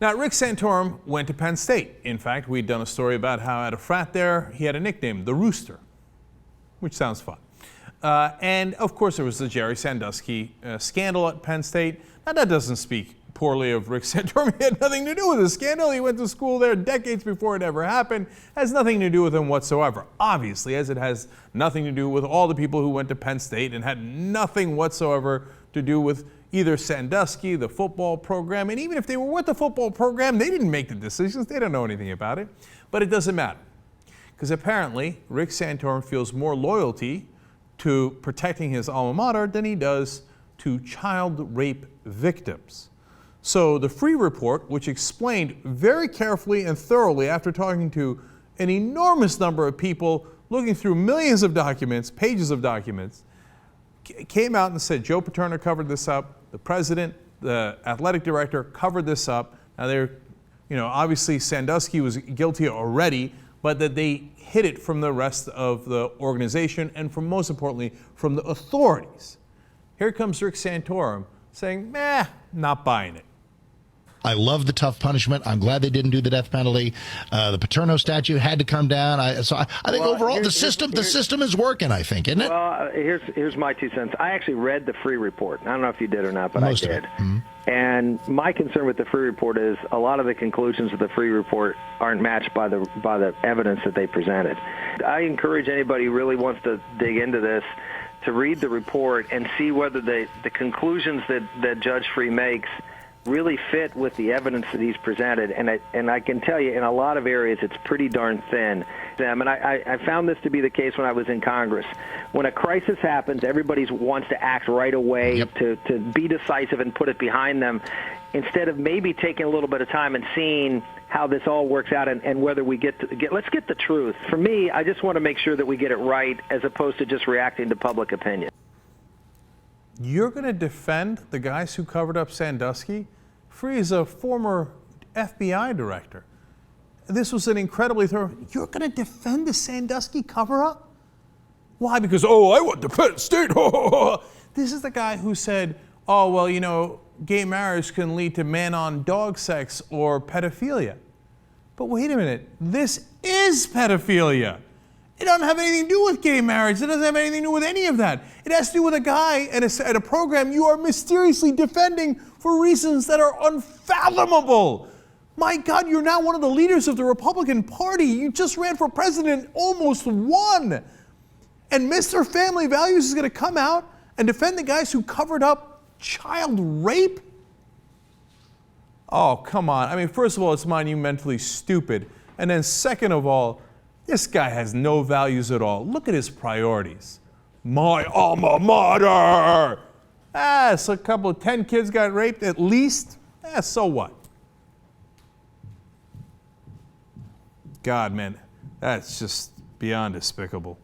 Now, Rick Santorum went to Penn State. In fact, we'd done a story about how at a frat there, he had a nickname, the Rooster, which sounds fun. And of course, there was the Jerry Sandusky scandal at Penn State. Now, that doesn't speak poorly of Rick Santorum. He had nothing to do with the scandal. He went to school there decades before it ever happened. Has nothing to do with him whatsoever. Obviously, as it has nothing to do with all the people who went to Penn State and had nothing whatsoever to do with either Sandusky, the football program, and even if they were with the football program, they didn't make the decisions. They don't know anything about it. But it doesn't matter, because apparently Rick Santorum feels more loyalty to protecting his alma mater than he does to child rape victims. So the Freeh report, which explained very carefully and thoroughly after talking to an enormous number of people, looking through millions of documents, pages of documents, came out and said Joe Paterno covered this up, the president, the athletic director covered this up. Now they're, obviously Sandusky was guilty already, but that they hid it from the rest of the organization and from, most importantly, from the authorities. Here comes Rick Santorum saying, not buying it. I love the tough punishment. I'm glad they didn't do the death penalty. The Paterno statute had to come down. I think overall the system is working, I think, isn't it? Well, here's my 2 cents. I actually read the Freeh report. I don't know if you did or not, but Most I did. Of it. Mm-hmm. And my concern with the Freeh report is a lot of the conclusions of the Freeh report aren't matched by the evidence that they presented. I encourage anybody who really wants to dig into this to read the report and see whether the conclusions that Judge Freeh makes really fit with the evidence that he's presented, and I can tell you in a lot of areas it's pretty darn thin. And I found this to be the case when I was in Congress. When a crisis happens, everybody wants to act right away, Yep. to be decisive and put it behind them, instead of maybe taking a little bit of time and seeing how this all works out and whether we let's get the truth. For me, I just want to make sure that we get it right as opposed to just reacting to public opinion. You're going to defend the guys who covered up Sandusky? Freeh is a former FBI director. This was an incredibly thorough. You're going to defend the Sandusky cover-up? Why? Because, I went to Penn State. This is the guy who said, gay marriage can lead to man-on-dog sex or pedophilia. But wait a minute. This is pedophilia. It doesn't have anything to do with gay marriage. It doesn't have anything to do with any of that. It has to do with a guy and a program you are mysteriously defending for reasons that are unfathomable. My God, you're now one of the leaders of the Republican Party. You just ran for president, almost won. And Mr. Family Values is going to come out and defend the guys who covered up child rape? Oh, come on. I mean, first of all, it's monumentally stupid. And then second of all, this guy has no values at all. Look at his priorities. My alma mater! So a couple of 10 kids got raped at least. So what? God, man, that's just beyond despicable.